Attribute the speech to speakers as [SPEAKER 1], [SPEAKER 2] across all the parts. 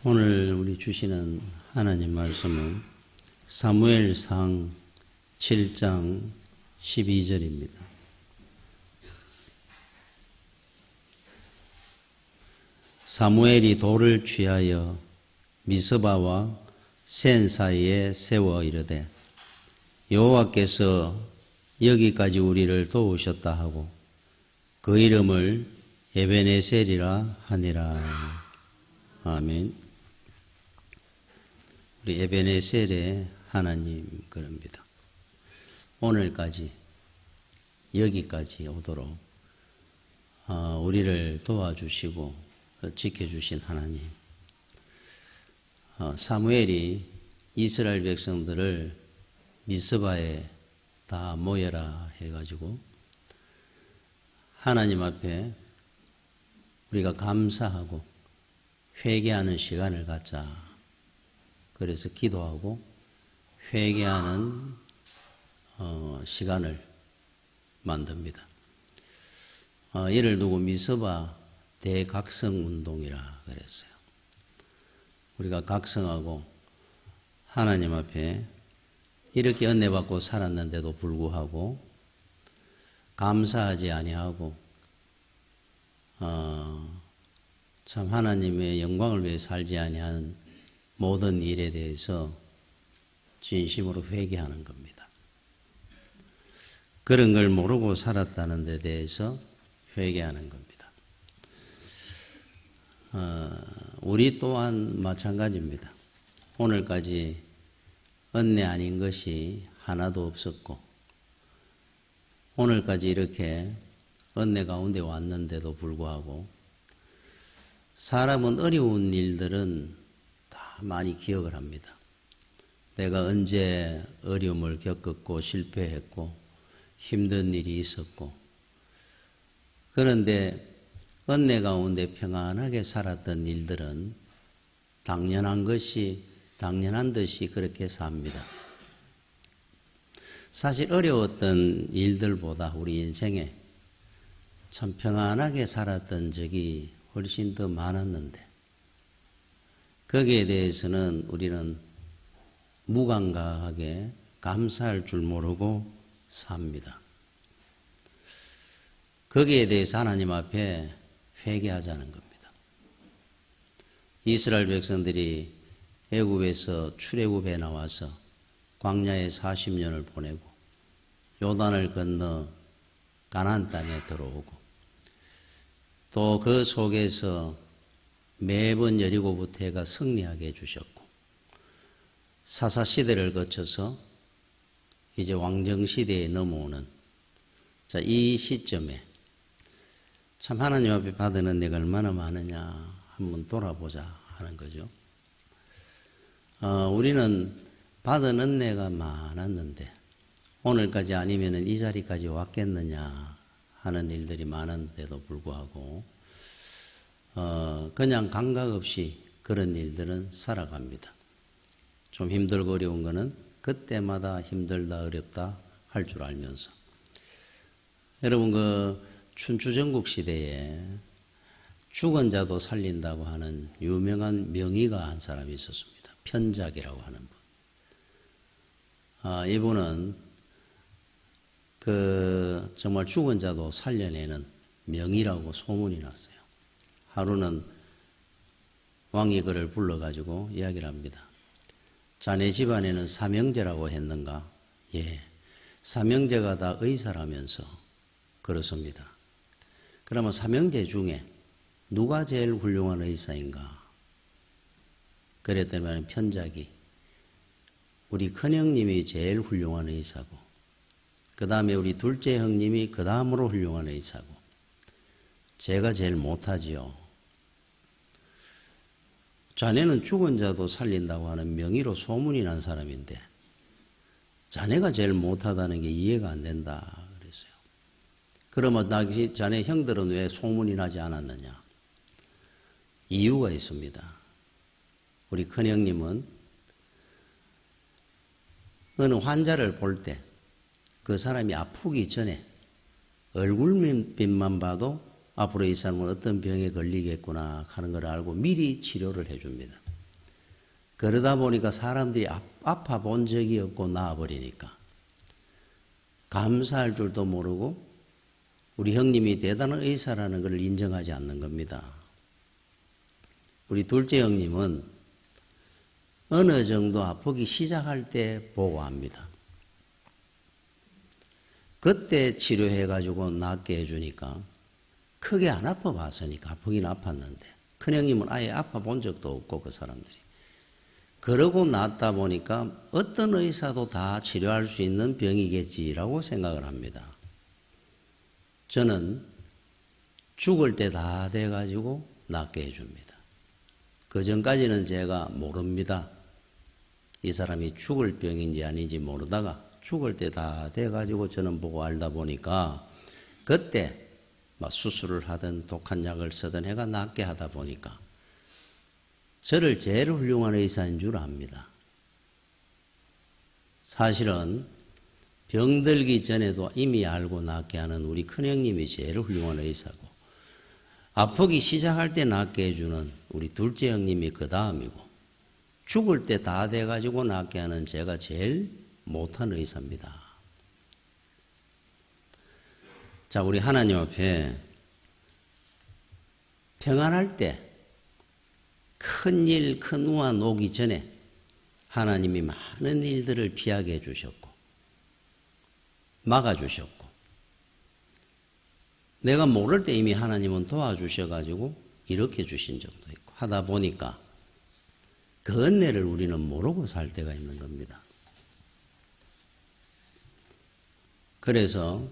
[SPEAKER 1] 오늘 우리 주시는 하나님 말씀은 사무엘상 7장 12절입니다. 사무엘이 돌을 취하여 미스바와 센 사이에 세워 이르되 여호와께서 여기까지 우리를 도우셨다 하고 그 이름을 에베네셀이라 하니라. 아멘. 우리 에베네셀의 하나님 그럽니다. 오늘까지 여기까지 오도록 우리를 도와주시고 지켜주신 하나님. 사무엘이 이스라엘 백성들을 미스바에 다 모여라 해가지고 하나님 앞에 우리가 감사하고 회개하는 시간을 갖자. 그래서 기도하고 회개하는 시간을 만듭니다. 이를 두고 미스바 대각성운동이라 그랬어요. 우리가 각성하고 하나님 앞에 이렇게 은혜받고 살았는데도 불구하고 감사하지 아니하고 참 하나님의 영광을 위해 살지 아니하는 모든 일에 대해서 진심으로 회개하는 겁니다. 그런 걸 모르고 살았다는 데 대해서 회개하는 겁니다. 우리 또한 마찬가지입니다. 오늘까지 은혜 아닌 것이 하나도 없었고 오늘까지 이렇게 은혜 가운데 왔는데도 불구하고 사람은 어려운 일들은 다 많이 기억을 합니다. 내가 언제 어려움을 겪었고 실패했고 힘든 일이 있었고 그런데 은혜 가운데 평안하게 살았던 일들은 당연한 듯이 그렇게 삽니다. 사실 어려웠던 일들보다 우리 인생에 참 평안하게 살았던 적이 훨씬 더 많았는데 거기에 대해서는 우리는 무감각하게 감사할 줄 모르고 삽니다. 거기에 대해서 하나님 앞에 회개하자는 겁니다. 이스라엘 백성들이 애굽에서 출애굽에 나와서 광야에 40년을 보내고 요단을 건너 가나안 땅에 들어오고 또 그 속에서 매번 여리고부터 해가 승리하게 해주셨고 사사시대를 거쳐서 이제 왕정시대에 넘어오는 이 시점에 참 하나님 앞에 받은 은혜가 얼마나 많으냐 한번 돌아보자 하는 거죠. 우리는 받은 은혜가 많았는데 오늘까지 아니면 이 자리까지 왔겠느냐 하는 일들이 많은데도 불구하고 그냥 감각 없이 그런 일들은 살아갑니다. 좀 힘들고 어려운 거는 그때마다 힘들다 어렵다 할 줄 알면서 여러분 그 춘추전국 시대에 죽은 자도 살린다고 하는 유명한 명의가 한 사람이 있었습니다. 편작이라고 하는 분. 이분은 정말 죽은 자도 살려내는 명의라고 소문이 났어요. 하루는 왕이 그를 불러가지고 이야기를 합니다. 자네 집안에는 삼형제라고 했는가? 예, 삼형제가 다 의사라면서 그렇습니다. 그러면 삼형제 중에 누가 제일 훌륭한 의사인가? 그랬더니 편작이 우리 큰형님이 제일 훌륭한 의사고 그 다음에 우리 둘째 형님이 그 다음으로 훌륭한 의사고 제가 제일 못하지요. 자네는 죽은 자도 살린다고 하는 명의로 소문이 난 사람인데 자네가 제일 못하다는 게 이해가 안 된다 그랬어요. 그러면 자네 형들은 왜 소문이 나지 않았느냐? 이유가 있습니다. 우리 큰형님은 어느 환자를 볼 때 그 사람이 아프기 전에 얼굴빛만 봐도 앞으로 이 사람은 어떤 병에 걸리겠구나 하는 걸 알고 미리 치료를 해줍니다. 그러다 보니까 사람들이 아파 본 적이 없고 나아버리니까 감사할 줄도 모르고 우리 형님이 대단한 의사라는 것을 인정하지 않는 겁니다. 우리 둘째 형님은 어느 정도 아프기 시작할 때 보고합니다. 그때 치료해가지고 낫게 해주니까 크게 안 아파 봤으니까 아프긴 아팠는데 큰형님은 아예 아파 본 적도 없고 그 사람들이 그러고 낫다 보니까 어떤 의사도 다 치료할 수 있는 병이겠지라고 생각을 합니다. 저는 죽을 때 다 돼가지고 낫게 해줍니다. 그 전까지는 제가 모릅니다. 이 사람이 죽을 병인지 아닌지 모르다가 죽을 때 다 돼가지고 저는 보고 알다 보니까 그때 막 수술을 하든 독한 약을 쓰든 해가 낫게 하다 보니까 저를 제일 훌륭한 의사인 줄 압니다. 사실은 병들기 전에도 이미 알고 낫게 하는 우리 큰형님이 제일 훌륭한 의사고 아프기 시작할 때 낫게 해주는 우리 둘째 형님이 그 다음이고 죽을 때 다 돼가지고 낫게 하는 제가 제일 못한 의사입니다. 자, 우리 하나님 앞에 평안할 때 큰 일, 큰 우환 오기 전에 하나님이 많은 일들을 피하게 해주셨고 막아주셨고 내가 모를 때 이미 하나님은 도와주셔가지고 이렇게 주신 적도 있고 하다 보니까 그 은혜를 우리는 모르고 살 때가 있는 겁니다. 그래서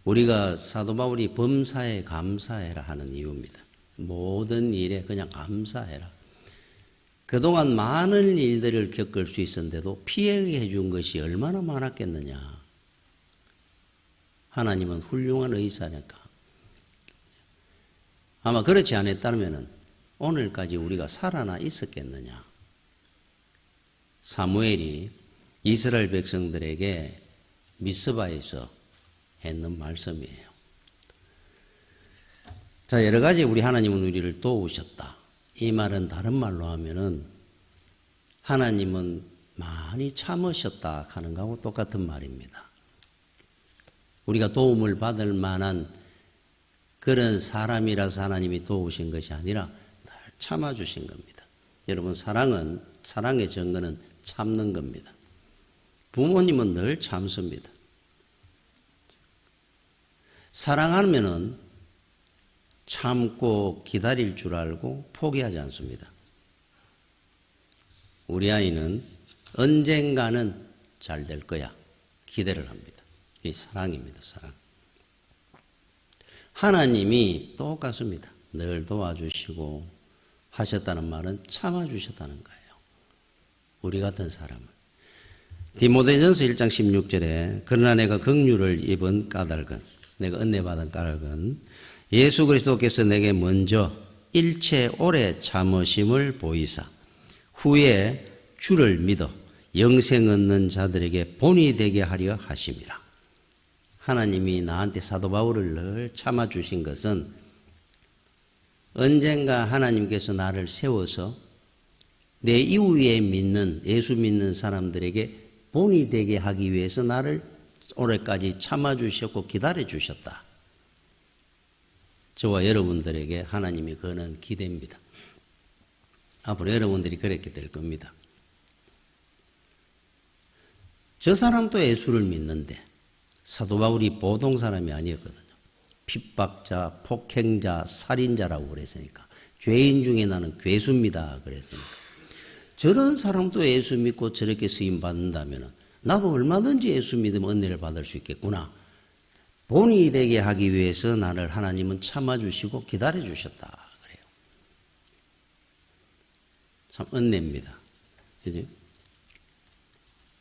[SPEAKER 1] 우리가 사도 바울이 범사에 감사해라 하는 이유입니다. 모든 일에 그냥 감사해라. 그동안 많은 일들을 겪을 수 있었는데도 피하게 해준 것이 얼마나 많았겠느냐. 하나님은 훌륭한 의사니까. 아마 그렇지 않았다면 오늘까지 우리가 살아나 있었겠느냐. 사무엘이 이스라엘 백성들에게 미스바에서 했는 말씀이에요. 자, 여러 가지 우리 하나님은 우리를 도우셨다. 이 말은 다른 말로 하면은 하나님은 많이 참으셨다 하는 거하고 똑같은 말입니다. 우리가 도움을 받을 만한 그런 사람이라서 하나님이 도우신 것이 아니라 늘 참아주신 겁니다. 여러분, 사랑의 증거는 참는 겁니다. 부모님은 늘 참습니다. 사랑하면은 참고 기다릴 줄 알고 포기하지 않습니다. 우리 아이는 언젠가는 잘 될 거야. 기대를 합니다. 이 사랑입니다. 사랑. 하나님이 똑같습니다. 늘 도와주시고 하셨다는 말은 참아주셨다는 거예요. 우리 같은 사람은. 디모데전서 1장 16절에 그러나 내가 긍휼을 입은 까닭은 내가 은혜받은 까닭은 예수 그리스도께서 내게 먼저 일체 오래 참으심을 보이사 후에 주를 믿어 영생 얻는 자들에게 본이 되게 하려 하심이라. 하나님이 나한테 사도 바울을 늘 참아주신 것은 언젠가 하나님께서 나를 세워서 내 이후에 믿는 예수 믿는 사람들에게 본이 되게 하기 위해서 나를 올해까지 참아주셨고 기다려주셨다. 저와 여러분들에게 하나님이 거는 기대입니다. 앞으로 여러분들이 그렇게 될 겁니다. 저 사람도 예수를 믿는데 사도 바울이 보통 사람이 아니었거든요. 핍박자, 폭행자, 살인자라고 그랬으니까 죄인 중에 나는 괴수입니다 그랬으니까 저런 사람도 예수 믿고 저렇게 쓰임 받는다면 나도 얼마든지 예수 믿으면 은혜를 받을 수 있겠구나. 본이 되게 하기 위해서 나를 하나님은 참아주시고 기다려주셨다 그래요. 참 은혜입니다. 그죠?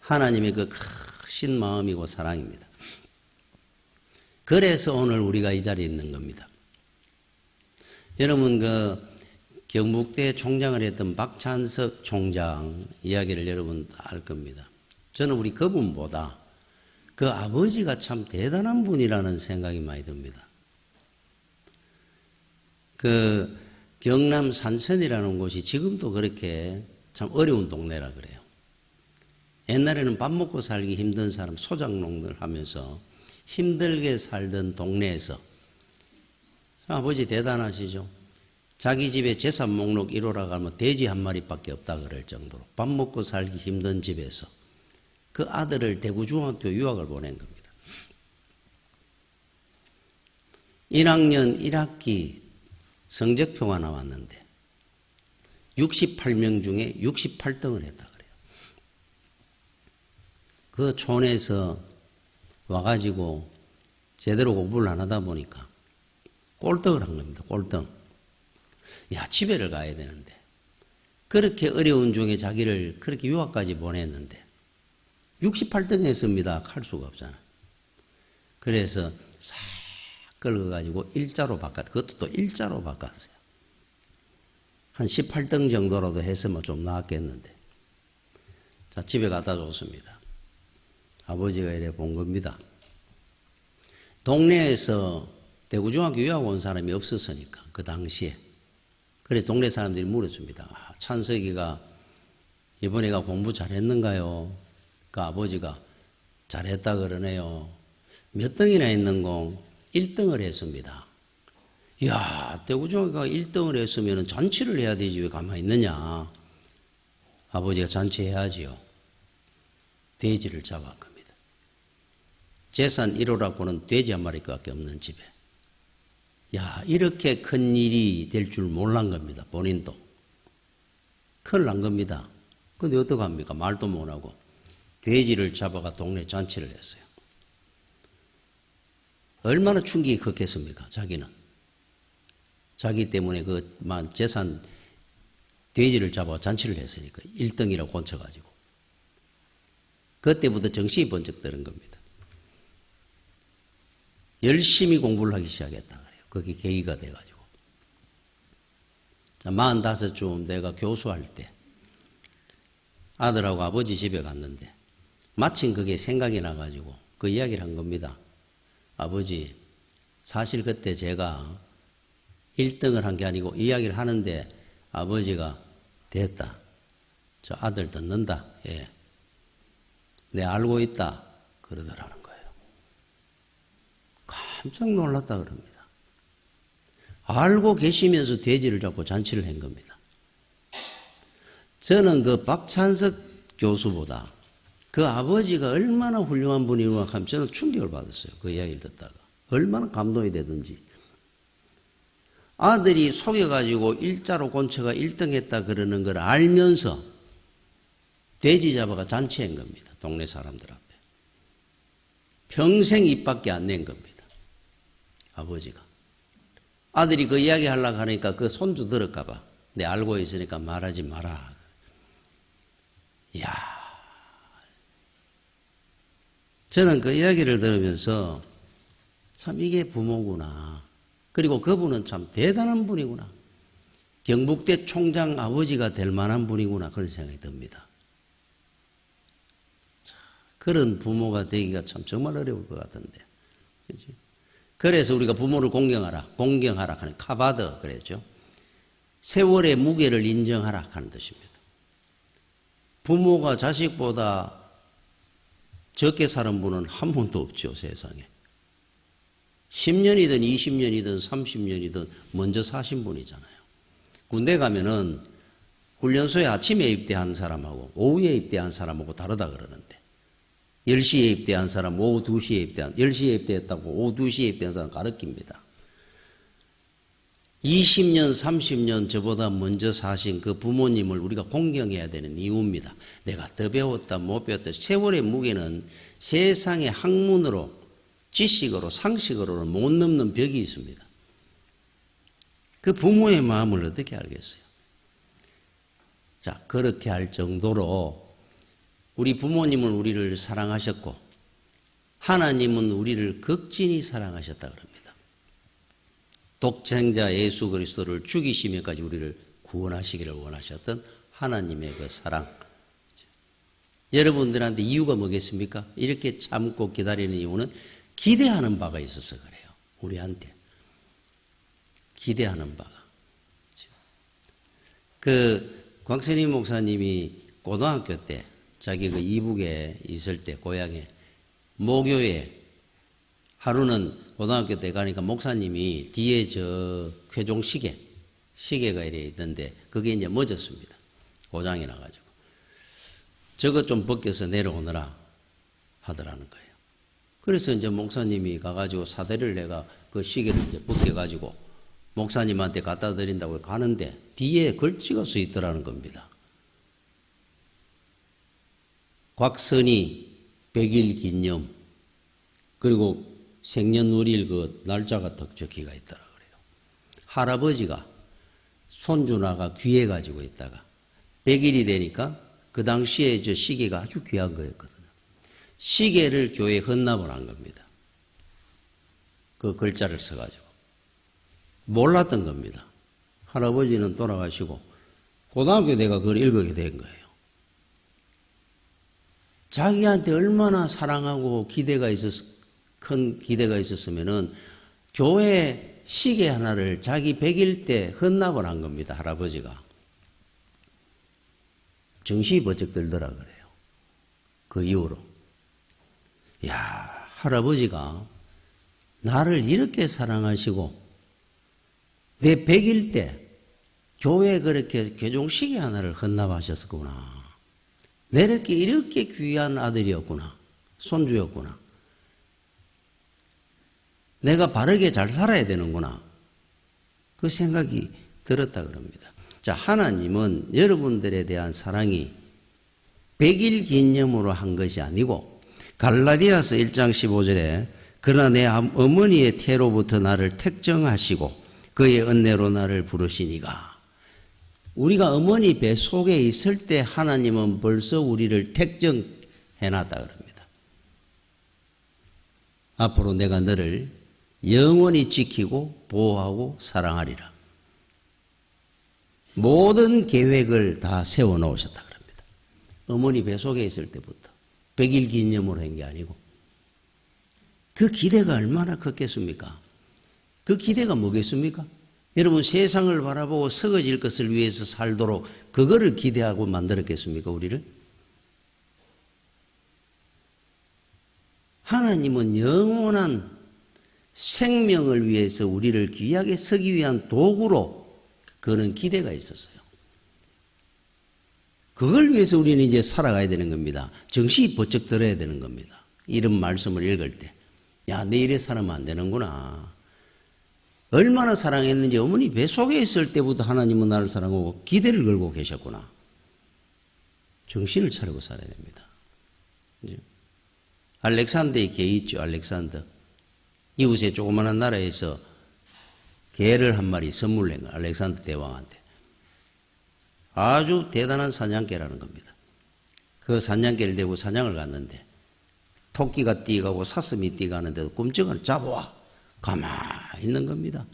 [SPEAKER 1] 하나님의 그 크신 마음이고 사랑입니다. 그래서 오늘 우리가 이 자리에 있는 겁니다. 여러분 경북대 총장을 했던 박찬석 총장 이야기를 여러분 알 겁니다. 저는 우리 그분보다 그 아버지가 참 대단한 분이라는 생각이 많이 듭니다. 경남 산천이라는 곳이 지금도 그렇게 참 어려운 동네라 그래요. 옛날에는 밥 먹고 살기 힘든 사람 소작농들 하면서 힘들게 살던 동네에서 아버지 대단하시죠. 자기 집에 재산 목록 1호라 가면 돼지 한 마리밖에 없다 그럴 정도로 밥 먹고 살기 힘든 집에서 그 아들을 대구중학교 유학을 보낸 겁니다. 1학년 1학기 성적표가 나왔는데 68명 중에 68등을 했다 그래요. 그 촌에서 와가지고 제대로 공부를 안 하다 보니까 꼴등을 한 겁니다. 꼴등. 야, 집에를 가야 되는데 그렇게 어려운 중에 자기를 그렇게 유학까지 보냈는데 68등 했습니다. 할 수가 없잖아. 그래서 싹 긁어가지고 일자로 그것도 또 일자로 바꿨어요. 한 18등 정도라도 했으면 좀 나았겠는데. 자, 집에 갖다 줬습니다. 아버지가 이래 본 겁니다. 동네에서 대구중학교 유학 온 사람이 없었으니까, 그 당시에. 그래서 동네 사람들이 물어줍니다. 아, 찬석이가 이번에가 공부 잘했는가요? 그 아버지가 잘했다 그러네요. 몇 등이나 했는고? 1등을 했습니다. 이야, 대구중학교가 1등을 했으면 잔치를 해야 되지 왜 가만히 있느냐. 아버지가 잔치해야지요. 돼지를 잡아간 겁니다. 재산 1호라고는 돼지 한 마리밖에 없는 집에. 야, 이렇게 큰 일이 될 줄 몰란 겁니다. 본인도. 큰일 난 겁니다. 근데 어떡합니까? 말도 못하고 돼지를 잡아가 동네 잔치를 했어요. 얼마나 충격이 컸겠습니까? 자기는. 자기 때문에 그 재산 돼지를 잡아 잔치를 했으니까 1등이라고 곤쳐가지고. 그때부터 정신이 번쩍 드는 겁니다. 열심히 공부를 하기 시작했다 그래요. 그게 계기가 돼가지고. 자, 45쯤 내가 교수할 때 아들하고 아버지 집에 갔는데 마침 그게 생각이 나가지고 그 이야기를 한 겁니다. 아버지, 사실 그때 제가 1등을 한 게 아니고 이야기를 하는데 아버지가 됐다. 저 아들 듣는다. 예. 내 알고 있다. 그러더라는 거예요. 깜짝 놀랐다 그럽니다. 알고 계시면서 돼지를 잡고 잔치를 한 겁니다. 저는 그 박찬석 교수보다 그 아버지가 얼마나 훌륭한 분이구나 하면 저는 충격을 받았어요. 그 이야기를 듣다가. 얼마나 감동이 되든지. 아들이 속여가지고 일자로 곤쳐가 1등 했다 그러는 걸 알면서 돼지 잡아가 잔치한 겁니다. 동네 사람들 앞에. 평생 입 밖에 안 낸 겁니다. 아버지가. 아들이 그 이야기 하려고 하니까 그 손주 들을까봐. 내 알고 있으니까 말하지 마라. 이야. 저는 그 이야기를 들으면서 참 이게 부모구나. 그리고 그분은 참 대단한 분이구나. 경북대 총장 아버지가 될 만한 분이구나. 그런 생각이 듭니다. 자, 그런 부모가 되기가 참 정말 어려울 것 같은데. 그렇지? 그래서 우리가 부모를 공경하라 하는 카바드 그랬죠. 세월의 무게를 인정하라 하는 뜻입니다. 부모가 자식보다 적게 사는 분은 한 분도 없죠, 세상에. 10년이든 20년이든 30년이든 먼저 사신 분이잖아요. 군대 가면은 훈련소에 아침에 입대한 사람하고 오후에 입대한 사람하고 다르다 그러는데 10시에 입대한 사람, 오후 2시에 10시에 입대했다고 오후 2시에 입대한 사람 가르칩니다. 20년, 30년 저보다 먼저 사신 그 부모님을 우리가 공경해야 되는 이유입니다. 내가 더 배웠다, 못 배웠다. 세월의 무게는 세상의 학문으로, 지식으로, 상식으로는 못 넘는 벽이 있습니다. 그 부모의 마음을 어떻게 알겠어요? 자, 그렇게 할 정도로 우리 부모님은 우리를 사랑하셨고 하나님은 우리를 극진히 사랑하셨다 그럽니다. 독생자 예수 그리스도를 죽이시면까지 우리를 구원하시기를 원하셨던 하나님의 그 사랑. 여러분들한테 이유가 뭐겠습니까? 이렇게 참고 기다리는 이유는 기대하는 바가 있어서 그래요. 우리한테. 기대하는 바가. 곽선임 목사님이 고등학교 때 자기 그 이북에 있을 때 고향에 모교에 하루는 고등학교 때 가니까 목사님이 뒤에 저 쾌종 시계가 이래 있던데 그게 이제 멎었습니다. 고장이 나가지고. 저거 좀 벗겨서 내려오느라 하더라는 거예요. 그래서 이제 목사님이 가가지고 사대를 내가 그 시계를 이제 벗겨가지고 목사님한테 갖다 드린다고 가는데 뒤에 글씨가 써 있더라는 겁니다. 곽선이 100일 기념 그리고 생년월일 그 날짜가 딱 적혀가 있더라 그래요. 할아버지가 손주나가 귀해가지고 있다가 100일이 되니까 그 당시에 저 시계가 아주 귀한 거였거든요. 시계를 교회에 헌납을 한 겁니다. 그 글자를 써가지고. 몰랐던 겁니다. 할아버지는 돌아가시고 고등학교 내가 그걸 읽게 된 거예요. 자기한테 얼마나 사랑하고 큰 기대가 있었으면은 교회 시계 하나를 자기 100일 때 헌납을 한 겁니다. 할아버지가. 정신이 번쩍 들더라 그래요. 그 이후로. 야, 할아버지가 나를 이렇게 사랑하시고 내 100일 때 교회에 그렇게 개종시계 하나를 헌납하셨구나. 내게 이렇게 귀한 아들이었구나. 손주였구나. 내가 바르게 잘 살아야 되는구나. 그 생각이 들었다 그럽니다. 자, 하나님은 여러분들에 대한 사랑이 100일 기념으로 한 것이 아니고 갈라디아서 1장 15절에 그러나 내 어머니의 태로부터 나를 택정하시고 그의 은혜로 나를 부르시니가. 우리가 어머니 배 속에 있을 때 하나님은 벌써 우리를 택정해놨다 그럽니다. 앞으로 내가 너를 영원히 지키고 보호하고 사랑하리라. 모든 계획을 다 세워놓으셨다 그럽니다. 어머니 배 속에 있을 때부터 100일 기념으로 한 게 아니고 그 기대가 얼마나 컸겠습니까? 그 기대가 뭐겠습니까? 여러분 세상을 바라보고 썩어질 것을 위해서 살도록 그거를 기대하고 만들었겠습니까? 우리를? 하나님은 영원한 생명을 위해서 우리를 귀하게 쓰기 위한 도구로 그는 기대가 있었어요. 그걸 위해서 우리는 이제 살아가야 되는 겁니다. 정신이 번쩍 들어야 되는 겁니다. 이런 말씀을 읽을 때. 야, 내 이래 살면 안 되는구나. 얼마나 사랑했는지 어머니 배 속에 있을 때부터 하나님은 나를 사랑하고 기대를 걸고 계셨구나. 정신을 차리고 살아야 됩니다. 알렉산더의 개 있죠. 알렉산더. 이웃의 조그마한 나라에서 개를 한 마리 선물로 한 거예요. 알렉산더 대왕한테. 아주 대단한 사냥개라는 겁니다. 그 사냥개를 대고 사냥을 갔는데 토끼가 뛰어가고 사슴이 뛰어가는데도 꼼짝을 잡아와. 가만히 있는 겁니다.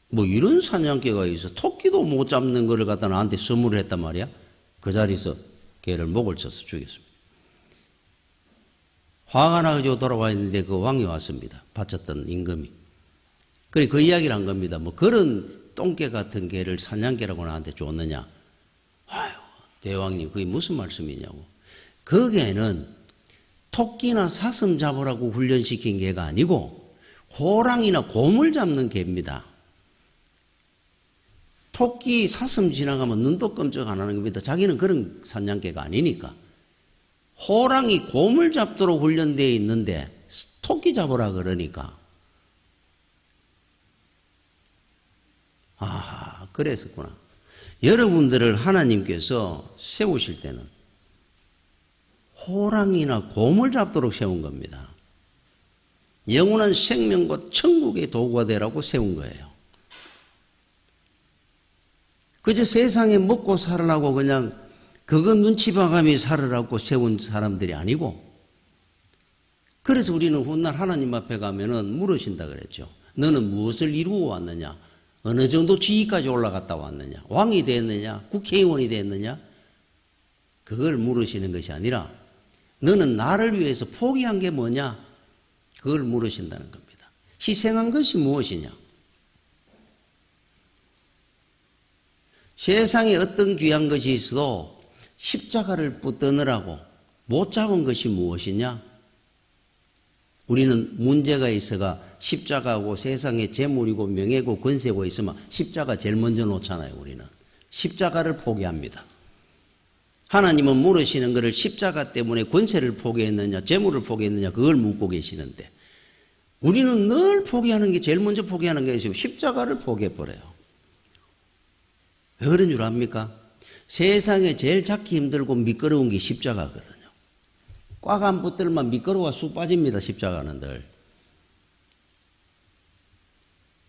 [SPEAKER 1] 뭐 이런 사냥개가 있어. 토끼도 못 잡는 거를 갖다 나한테 선물을 했단 말이야. 그 자리에서 개를 목을 쳐서 죽였습니다. 화가 나가지고 돌아와 있는데 그 왕이 왔습니다. 바쳤던 임금이. 그래 그 이야기를 한 겁니다. 뭐 그런 똥개 같은 개를 사냥개라고 나한테 줬느냐. 아유, 대왕님 그게 무슨 말씀이냐고. 그 개는 토끼나 사슴 잡으라고 훈련시킨 개가 아니고 호랑이나 곰을 잡는 개입니다. 토끼, 사슴 지나가면 눈도 끔찍 안 하는 겁니다. 자기는 그런 사냥개가 아니니까. 호랑이, 곰을 잡도록 훈련되어 있는데 토끼 잡으라 그러니까. 아, 그랬었구나. 여러분들을 하나님께서 세우실 때는 호랑이나 곰을 잡도록 세운 겁니다. 영원한 생명과 천국의 도구가 되라고 세운 거예요. 그저 세상에 먹고 살으라고 그냥 그거 눈치 봐가며 살으라고 세운 사람들이 아니고, 그래서 우리는 훗날 하나님 앞에 가면은 물으신다 그랬죠. 너는 무엇을 이루어 왔느냐? 어느 정도 지위까지 올라갔다 왔느냐? 왕이 됐느냐? 국회의원이 됐느냐? 그걸 물으시는 것이 아니라 너는 나를 위해서 포기한 게 뭐냐? 그걸 물으신다는 겁니다. 희생한 것이 무엇이냐? 세상에 어떤 귀한 것이 있어도 십자가를 붙드느라고 못 잡은 것이 무엇이냐? 우리는 문제가 있어가 십자가고 세상에 재물이고 명예고 권세고 있으면 십자가 제일 먼저 놓잖아요. 우리는 십자가를 포기합니다. 하나님은 물으시는 것을 십자가 때문에 권세를 포기했느냐 재물을 포기했느냐 그걸 묻고 계시는데 우리는 늘 포기하는 게 제일 먼저 포기하는 게 십자가를 포기해버려요. 왜 그런 줄 압니까? 세상에 제일 잡기 힘들고 미끄러운 게 십자가거든요. 꽉 안 붙들면 미끄러워 쑥 빠집니다. 십자가는 늘.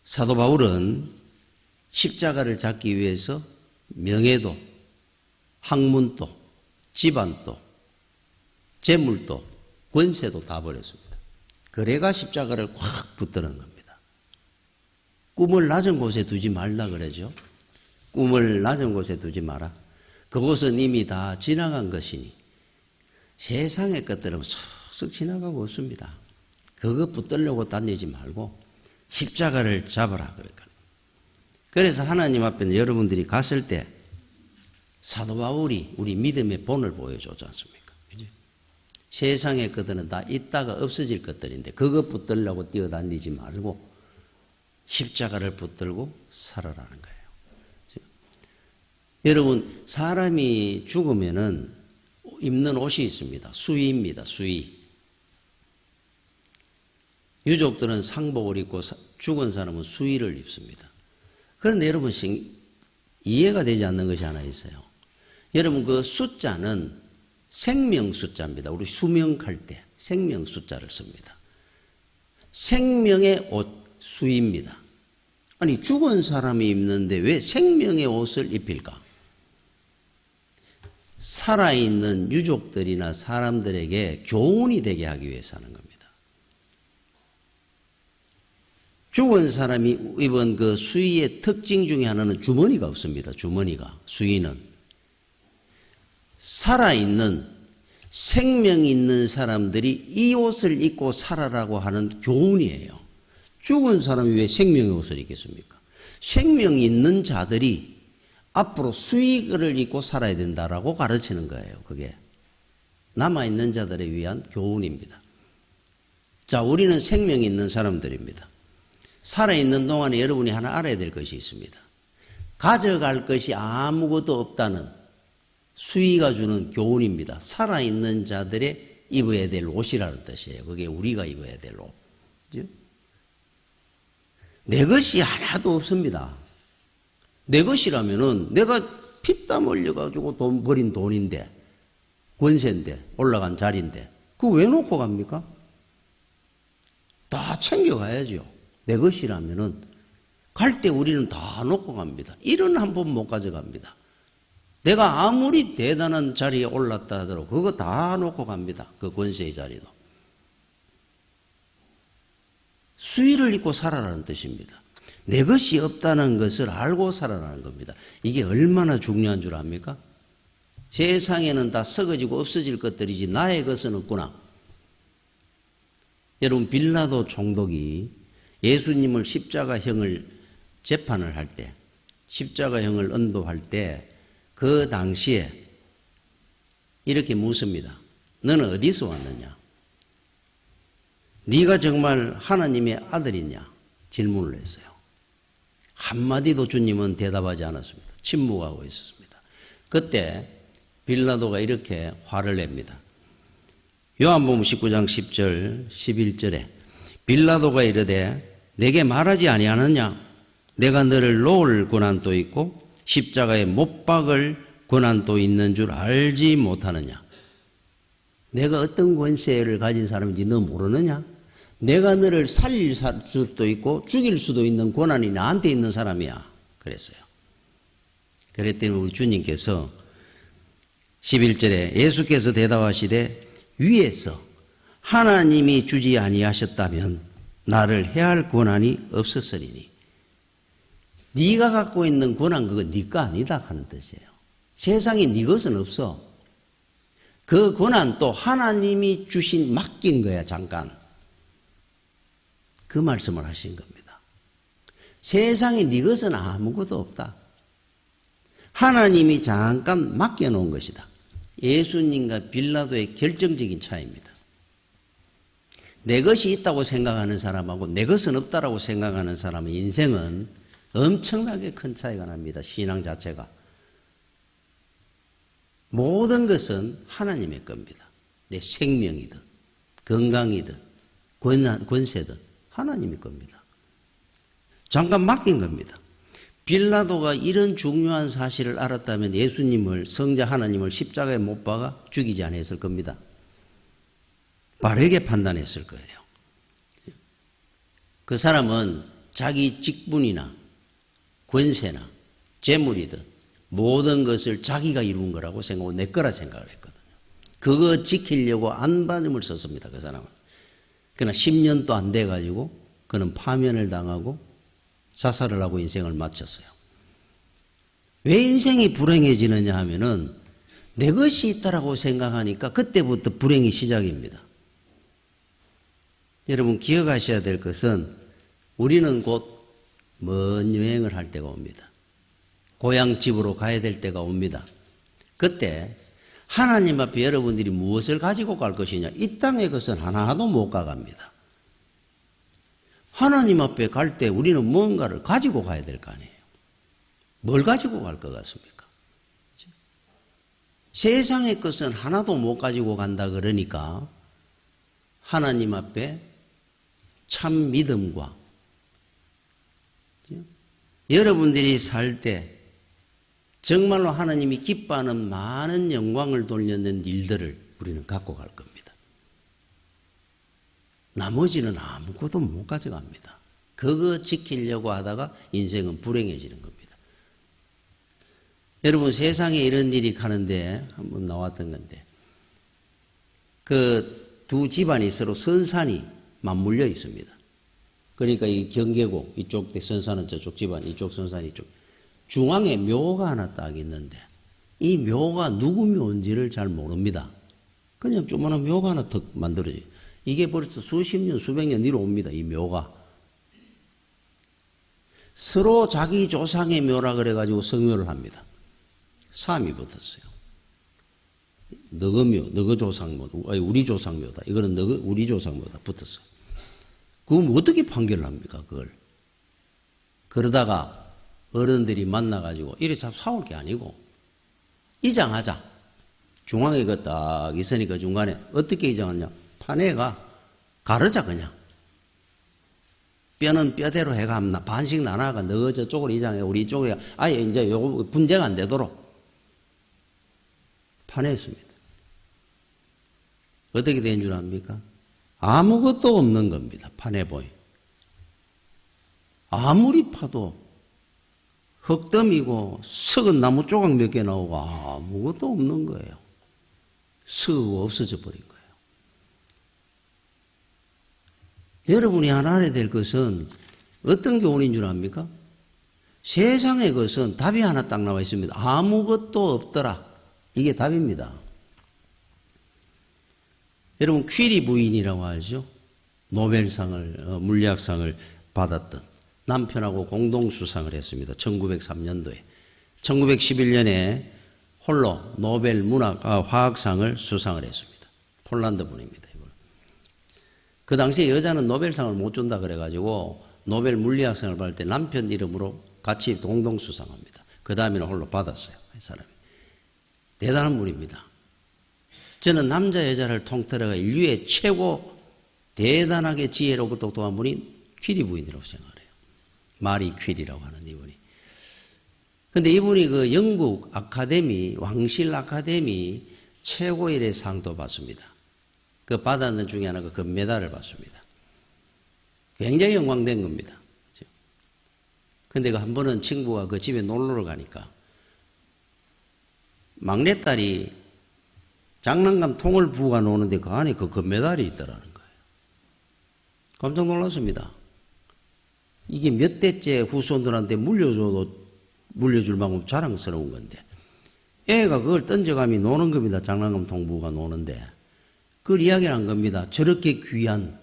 [SPEAKER 1] 사도 바울은 십자가를 잡기 위해서 명예도 학문도 집안도 재물도 권세도 다 버렸습니다. 그래가 십자가를 확 붙드는 겁니다. 꿈을 낮은 곳에 두지 말라 그러죠. 꿈을 낮은 곳에 두지 마라. 그곳은 이미 다 지나간 것이니 세상의 것들은 쏙쏙 지나가고 없습니다. 그거 붙들려고 다니지 말고 십자가를 잡아라. 그러니까. 그래서 하나님 앞에 여러분들이 갔을 때 사도 바울이 우리 믿음의 본을 보여주지 않습니까? 그죠? 세상의 것들은 다 있다가 없어질 것들인데 그거 붙들려고 뛰어다니지 말고 십자가를 붙들고 살아라는 거예요. 그죠? 여러분 사람이 죽으면은 입는 옷이 있습니다. 수의입니다. 수의. 유족들은 상복을 입고 죽은 사람은 수의를 입습니다. 그런데 여러분 이해가 되지 않는 것이 하나 있어요. 여러분 그 숫자는 생명 숫자입니다. 우리 수명할 때 생명 숫자를 씁니다. 생명의 옷 수의입니다. 아니 죽은 사람이 입는데 왜 생명의 옷을 입힐까? 살아있는 유족들이나 사람들에게 교훈이 되게 하기 위해서 하는 겁니다. 죽은 사람이 입은 그 수의의 특징 중에 하나는 주머니가 없습니다. 주머니가. 수의는. 살아있는 생명 있는 사람들이 이 옷을 입고 살아라고 하는 교훈이에요. 죽은 사람이 왜 생명의 옷을 입겠습니까? 생명 있는 자들이 앞으로 수의를 입고 살아야 된다라고 가르치는 거예요. 그게 남아있는 자들에 위한 교훈입니다. 자, 우리는 생명 있는 사람들입니다. 살아있는 동안에 여러분이 하나 알아야 될 것이 있습니다. 가져갈 것이 아무것도 없다는 수의가 주는 교훈입니다. 살아있는 자들의 입어야 될 옷이라는 뜻이에요. 그게 우리가 입어야 될 옷. 그죠? 내 것이 하나도 없습니다. 내 것이라면은 내가 피땀 흘려가지고 돈 버린 돈인데, 권세인데, 올라간 자리인데, 그거 왜 놓고 갑니까? 다 챙겨가야죠. 내 것이라면은 갈 때 우리는 다 놓고 갑니다. 일은 한 번 못 가져갑니다. 내가 아무리 대단한 자리에 올랐다 하더라도 그거 다 놓고 갑니다. 그 권세의 자리도. 수의를 입고 살아라는 뜻입니다. 내 것이 없다는 것을 알고 살아라는 겁니다. 이게 얼마나 중요한 줄 압니까? 세상에는 다 썩어지고 없어질 것들이지 나의 것은 없구나. 여러분 빌라도 총독이 예수님을 십자가형을 재판을 할 때, 십자가형을 언도할 때 그 당시에 이렇게 묻습니다. 너는 어디서 왔느냐? 네가 정말 하나님의 아들이냐? 질문을 했어요. 한마디도 주님은 대답하지 않았습니다. 침묵하고 있었습니다. 그때 빌라도가 이렇게 화를 냅니다. 요한복음 19장 10절 11절에 빌라도가 이르되 내게 말하지 아니하느냐? 내가 너를 놓을 고난도 있고 십자가에 못 박을 고난도 있는 줄 알지 못하느냐? 내가 어떤 권세를 가진 사람인지 너 모르느냐? 내가 너를 살릴 수도 있고 죽일 수도 있는 권한이 나한테 있는 사람이야. 그랬어요. 그랬더니 우리 주님께서 11절에 예수께서 대답하시되 위에서 하나님이 주지 아니하셨다면 나를 해할 권한이 없었으리니 네가 갖고 있는 권한 그건 네 거 아니다 하는 뜻이에요. 세상에 네 것은 없어. 그 권한 또 하나님이 주신 맡긴 거야. 잠깐. 그 말씀을 하신 겁니다. 세상에 네 것은 아무것도 없다. 하나님이 잠깐 맡겨놓은 것이다. 예수님과 빌라도의 결정적인 차이입니다. 내 것이 있다고 생각하는 사람하고 내 것은 없다라고 생각하는 사람의 인생은 엄청나게 큰 차이가 납니다. 신앙 자체가. 모든 것은 하나님의 겁니다. 내 생명이든 건강이든 권세든 하나님의 겁니다. 잠깐 맡긴 겁니다. 빌라도가 이런 중요한 사실을 알았다면 예수님을, 성자 하나님을 십자가에 못 박아 죽이지 않았을 겁니다. 바르게 판단했을 거예요. 그 사람은 자기 직분이나 권세나 재물이든 모든 것을 자기가 이룬 거라고 생각하고 내 거라 생각을 했거든요. 그거 지키려고 안반음을 썼습니다. 그 사람은. 그러나 10년도 안 돼가지고 그는 파면을 당하고 자살을 하고 인생을 마쳤어요. 왜 인생이 불행해지느냐 하면은 내 것이 있다라고 생각하니까 그때부터 불행이 시작입니다. 여러분 기억하셔야 될 것은 우리는 곧 먼 여행을 할 때가 옵니다. 고향 집으로 가야 될 때가 옵니다. 그때 하나님 앞에 여러분들이 무엇을 가지고 갈 것이냐? 이 땅의 것은 하나도 못 가갑니다. 하나님 앞에 갈 때 우리는 뭔가를 가지고 가야 될 거 아니에요. 뭘 가지고 갈 것 같습니까? 세상의 것은 하나도 못 가지고 간다 그러니까 하나님 앞에 참 믿음과 여러분들이 살 때 정말로 하나님이 기뻐하는 많은 영광을 돌려는 일들을 우리는 갖고 갈 겁니다. 나머지는 아무것도 못 가져갑니다. 그거 지키려고 하다가 인생은 불행해지는 겁니다. 여러분 세상에 이런 일이 가는데 한번 나왔던 건데 그 두 집안이 서로 선산이 맞물려 있습니다. 그러니까 이 경계고 이쪽 선산은 저쪽 집안, 이쪽 선산 이쪽 중앙에 묘가 하나 딱 있는데 이 묘가 누구 묘인지를 잘 모릅니다. 그냥 조그마한 묘가 하나 더 만들어져요. 이게 벌써 수십 년, 수백 년 뒤로 옵니다. 이 묘가. 서로 자기 조상의 묘라 그래가지고 성묘를 합니다. 삼이 붙었어요. 너거 묘, 너거 조상묘, 우리 조상묘다. 이거는 너거 우리 조상묘다. 붙었어요. 그럼 어떻게 판결을 합니까? 그걸. 그러다가 어른들이 만나가지고 이래 참 싸울 게 아니고 이장하자. 중앙에 그 딱 있으니까 중간에 어떻게 이장하냐? 판에가 가르자 그냥. 뼈는 뼈대로 해가 반씩 나눠가 너 저쪽으로 이장해 우리 이쪽에 아예 이제 요거 분쟁 안 되도록 판했습니다. 어떻게 된 줄 압니까? 아무것도 없는 겁니다. 판에 보이. 아무리 파도 흙더미고 썩은 나무 조각 몇 개 나오고 아무것도 없는 거예요. 썩고 없어져 버린 거예요. 여러분이 알아야 될 것은 어떤 교훈인 줄 압니까? 세상의 것은 답이 하나 딱 나와 있습니다. 아무것도 없더라. 이게 답입니다. 여러분 퀴리 부인이라고 하죠. 노벨상을 물리학상을 받았던 남편하고 공동 수상을 했습니다. 1903년도에. 1911년에 홀로 노벨 화학상을 수상을 했습니다. 폴란드 분입니다. 그 당시에 여자는 노벨상을 못 준다 그래가지고 노벨 물리학상을 받을 때 남편 이름으로 같이 공동 수상합니다. 그 다음에는 홀로 받았어요. 이 사람이. 대단한 분입니다. 저는 남자 여자를 통틀어가 인류의 최고 대단하게 지혜롭고 똑똑한 분이 퀴리 부인이라고 생각을 해요. 마리 퀴리라고 하는 이분이. 근데 이분이 그 영국 아카데미, 왕실 아카데미 최고일의 상도 받습니다. 그 받았는 중에 하나가 금메달을 받습니다. 굉장히 영광된 겁니다. 근데 그 한 번은 친구가 그 집에 놀러 가니까 막내딸이 장난감 통을 부가 노는데 그 안에 그 금메달이 있더라는 거예요. 깜짝 놀랐습니다. 이게 몇 대째 후손들한테 물려줄 만큼 자랑스러운 건데 애가 그걸 던져가며 노는 겁니다. 장난감 통부가 노는데 그걸 이야기를 한 겁니다. 저렇게 귀한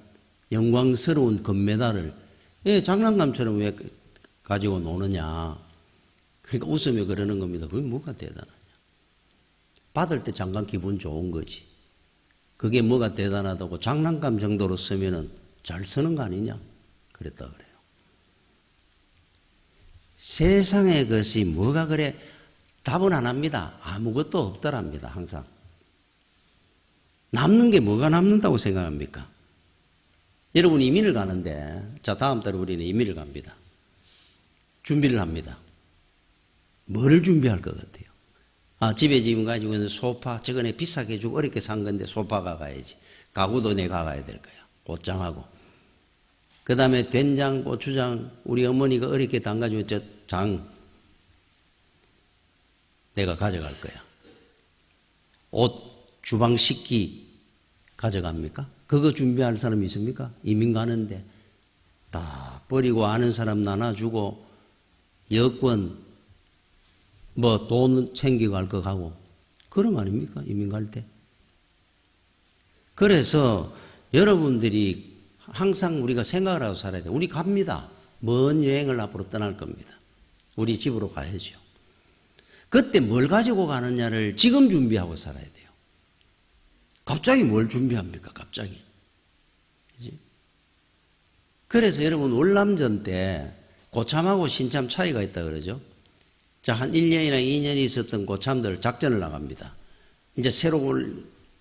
[SPEAKER 1] 영광스러운 금메달을 장난감처럼 왜 가지고 노느냐. 그러니까 웃으며 그러는 겁니다. 그게 뭐가 대단하냐. 받을 때 잠깐 기분 좋은 거지. 그게 뭐가 대단하다고 장난감 정도로 쓰면은 잘 쓰는 거 아니냐. 그랬다 그래요. 세상의 것이 뭐가 그래 답은 안 합니다. 아무것도 없더랍니다. 항상. 남는 게 뭐가 남는다고 생각합니까? 여러분 이민을 가는데 자 다음 달에 우리는 이민을 갑니다. 준비를 합니다. 뭐를 준비할 것 같아요? 집에 지금 가지고 있는 소파 저번에 비싸게 주고 어렵게 산 건데 소파가 가야지. 가구도 내가 가야 될 거야. 옷장하고. 그 다음에 된장, 고추장 우리 어머니가 어렵게 담가주고 저 장 내가 가져갈 거야. 옷, 주방 식기 가져갑니까? 그거 준비할 사람이 있습니까? 이민 가는데 다 버리고 아는 사람 나눠주고 여권 뭐 돈 챙기고 갈 거 가고 그런 거 아닙니까? 이민 갈 때. 그래서 여러분들이 항상 우리가 생각을 하고 살아야 돼요. 우리 갑니다. 먼 여행을 앞으로 떠날 겁니다. 우리 집으로 가야죠. 그때 뭘 가지고 가느냐를 지금 준비하고 살아야 돼요. 갑자기 뭘 준비합니까? 갑자기. 그치? 그래서 여러분 월남전 때 고참하고 신참 차이가 있다 그러죠. 자, 한 1년이나 2년이 있었던 고참들 작전을 나갑니다. 이제 새로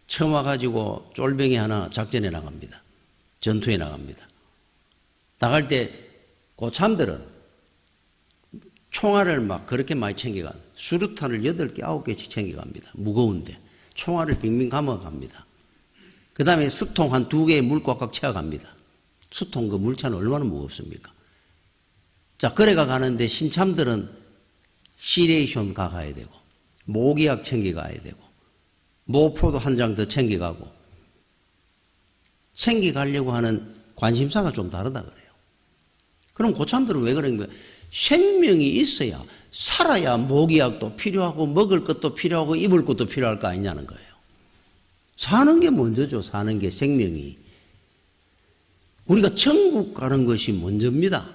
[SPEAKER 1] 처음 와가지고 쫄병이 하나 작전에 나갑니다. 전투에 나갑니다. 나갈 때 고참들은 총알을 막 그렇게 많이 챙겨가. 수류탄을 8개, 9개씩 챙겨갑니다. 무거운데. 총알을 빙빙 감아갑니다. 그 다음에 수통 한 2개에 물 꽉꽉 채워갑니다. 수통 그 물차는 얼마나 무겁습니까? 자, 그래가 가는데 신참들은 시레이션 가야 되고, 모기약 챙겨가야 되고, 모포도 한 장 더 챙겨가고, 챙겨가려고 하는 관심사가 좀 다르다 그래요. 그럼 고참들은 왜 그런 거예요? 생명이 있어야 살아야 모기약도 필요하고 먹을 것도 필요하고 입을 것도 필요할 거 아니냐는 거예요. 사는 게 먼저죠. 사는 게 생명이. 우리가 천국 가는 것이 먼저입니다.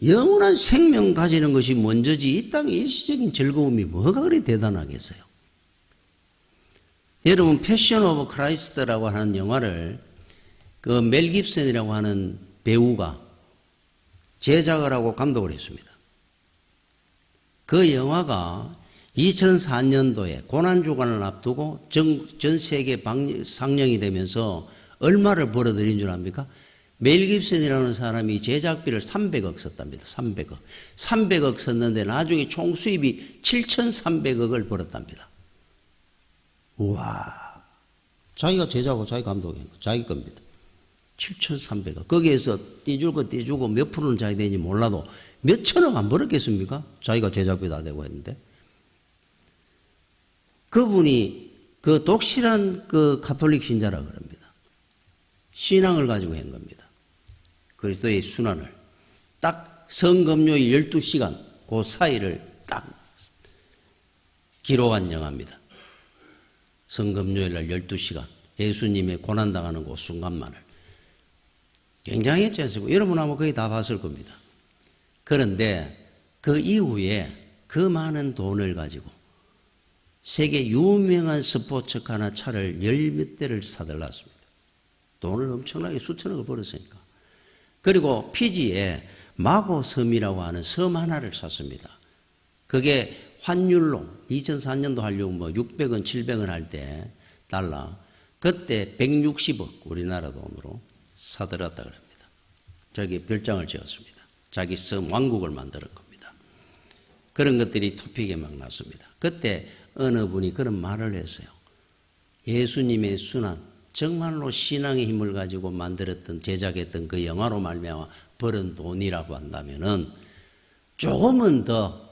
[SPEAKER 1] 영원한 생명 가지는 것이 먼저지 이 땅의 일시적인 즐거움이 뭐가 그리 대단하겠어요. 여러분 패션 오브 크라이스트라고 하는 영화를 그 멜 깁슨이라고 하는 배우가 제작을 하고 감독을 했습니다. 그 영화가 2004년도에 고난주간을 앞두고 전 세계 상영이 되면서 얼마를 벌어들인 줄 압니까? 멜 깁슨이라는 사람이 제작비를 300억 썼답니다. 300억. 300억 썼는데 나중에 총 수입이 7,300억을 벌었답니다. 우와. 자기가 제작하고 자기 감독한 거, 자기 겁니다. 7,300억. 거기에서 떼줄 거 떼주고 몇 프로는 자기 되는지 몰라도 몇 천억 안 벌었겠습니까? 자기가 제작비 다 되고 했는데. 그분이 그 독실한 그 가톨릭 신자라 그럽니다. 신앙을 가지고 한 겁니다. 그리스도의 순환을. 딱 성금요일 12시간 그 사이를 딱 기록한 영화입니다. 성금요일 날 12시간. 예수님의 고난당하는 그 순간만을. 굉장히 했지 않습니까? 여러분 아마 거의 다 봤을 겁니다. 그런데 그 이후에 그 많은 돈을 가지고 세계 유명한 스포츠카나 차를 열 몇 대를 사들랐습니다. 돈을 엄청나게 수천억을 벌었으니까. 그리고 피지에 마고섬이라고 하는 섬 하나를 샀습니다. 그게 환율로 2004년도 하려고 뭐 600원, 700원 할 때 달러 그때 160억 우리나라 돈으로 사들었다 그럽니다. 저기 별장을 지었습니다. 자기 섬 왕국을 만드는 겁니다. 그런 것들이 토픽에 막 났습니다. 그때 어느 분이 그런 말을 했어요. 예수님의 순환, 정말로 신앙의 힘을 가지고 만들었던 제작했던 그 영화로 말미암아 벌은 돈이라고 한다면은 조금은 더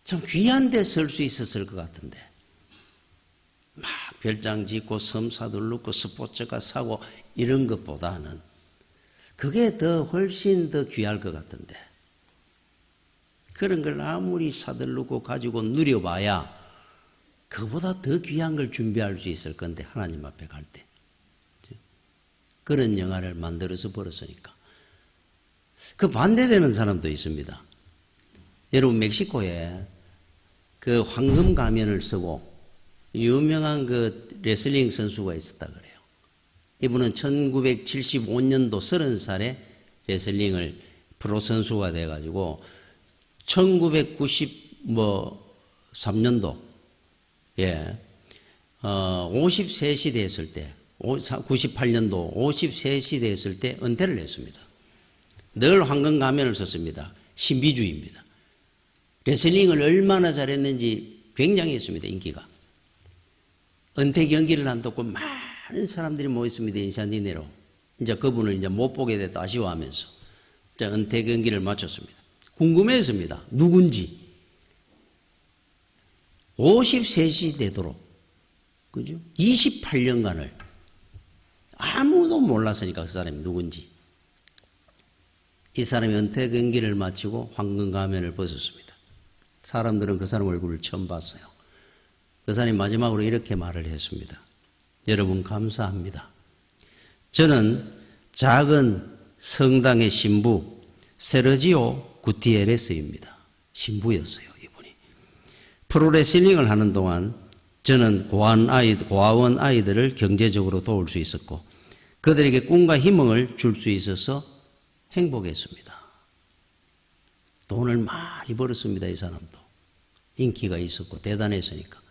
[SPEAKER 1] 참 귀한 데 쓸 수 있었을 것 같은데 막 별장 짓고 섬 사들르고 스포츠카 사고 이런 것보다는 그게 더 훨씬 더 귀할 것 같은데 그런 걸 아무리 사들르고 가지고 누려봐야 그보다 더 귀한 걸 준비할 수 있을 건데 하나님 앞에 갈 때 그런 영화를 만들어서 벌었으니까 그 반대되는 사람도 있습니다. 여러분 멕시코에 그 황금 가면을 쓰고 유명한 그 레슬링 선수가 있었다 그래요. 이분은 1975년도 30살에 레슬링을 프로 선수가 돼가지고 1993년도 53시 됐을 때 98년도 53시 됐을 때 은퇴를 했습니다. 늘 황금 가면을 썼습니다. 신비주의입니다. 레슬링을 얼마나 잘했는지 굉장히 했습니다. 인기가. 은퇴 경기를 한다고 많은 사람들이 모였습니다. 인산디네로. 이제 그분을 이제 못 보게 됐다 아쉬워하면서 이제 은퇴 경기를 마쳤습니다. 궁금했습니다. 누군지. 53시 되도록, 그죠? 28년간을 아무도 몰랐으니까 그 사람이 누군지. 이 사람이 은퇴 경기를 마치고 황금 가면을 벗었습니다. 사람들은 그 사람 얼굴을 처음 봤어요. 그 사람이 마지막으로 이렇게 말을 했습니다. 여러분 감사합니다. 저는 작은 성당의 신부 세르지오 구티에레스입니다. 신부였어요, 이분이. 프로레슬링을 하는 동안 저는 고아원 아이들을 경제적으로 도울 수 있었고 그들에게 꿈과 희망을 줄 수 있어서 행복했습니다. 돈을 많이 벌었습니다, 이 사람도. 인기가 있었고 대단했으니까.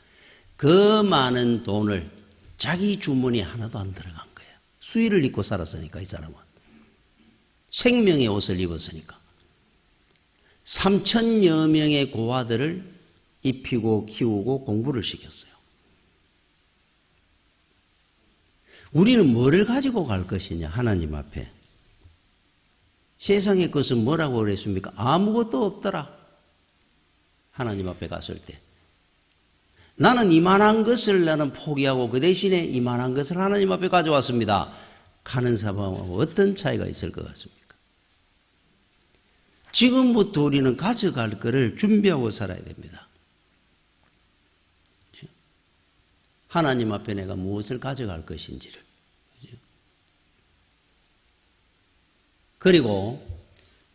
[SPEAKER 1] 그 많은 돈을 자기 주머니에 하나도 안 들어간 거예요. 수의를 입고 살았으니까, 이 사람은. 생명의 옷을 입었으니까. 3,000여 명의 고아들을 입히고 키우고 공부를 시켰어요. 우리는 뭐를 가지고 갈 것이냐, 하나님 앞에. 세상의 것은 뭐라고 그랬습니까? 아무것도 없더라. 하나님 앞에 갔을 때. 나는 이만한 것을 나는 포기하고 그 대신에 이만한 것을 하나님 앞에 가져왔습니다. 가는 사람하고 어떤 차이가 있을 것 같습니까? 지금부터 우리는 가져갈 것을 준비하고 살아야 됩니다. 하나님 앞에 내가 무엇을 가져갈 것인지를. 그리고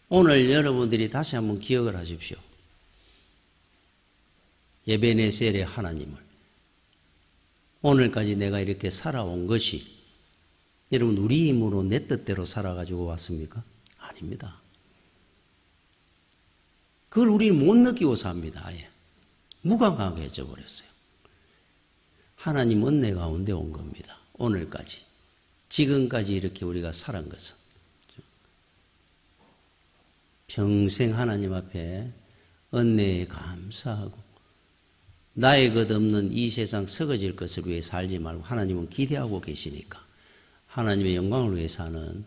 [SPEAKER 1] 오늘 여러분들이 다시 한번 기억을 하십시오. 에베네셀의 하나님을. 오늘까지 내가 이렇게 살아온 것이 여러분 우리 힘으로 내 뜻대로 살아가지고 왔습니까? 아닙니다. 그걸 우리는 못 느끼고 삽니다. 아예. 무감각하게 해져버렸어요. 하나님 은혜 가운데 온 겁니다. 오늘까지. 지금까지 이렇게 우리가 살은 것은. 평생 하나님 앞에 은혜에 감사하고 나의 것 없는 이 세상 썩어질 것을 위해 살지 말고 하나님은 기대하고 계시니까 하나님의 영광을 위해 사는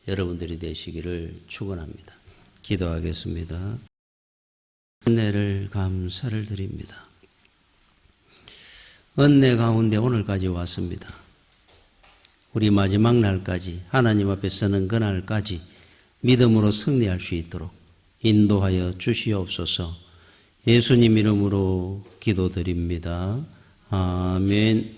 [SPEAKER 1] 여러분들이 되시기를 축원합니다. 기도하겠습니다. 은혜를 감사를 드립니다. 은혜 가운데 오늘까지 왔습니다. 우리 마지막 날까지 하나님 앞에 서는 그날까지 믿음으로 승리할 수 있도록 인도하여 주시옵소서. 예수님 이름으로 기도드립니다. 아멘.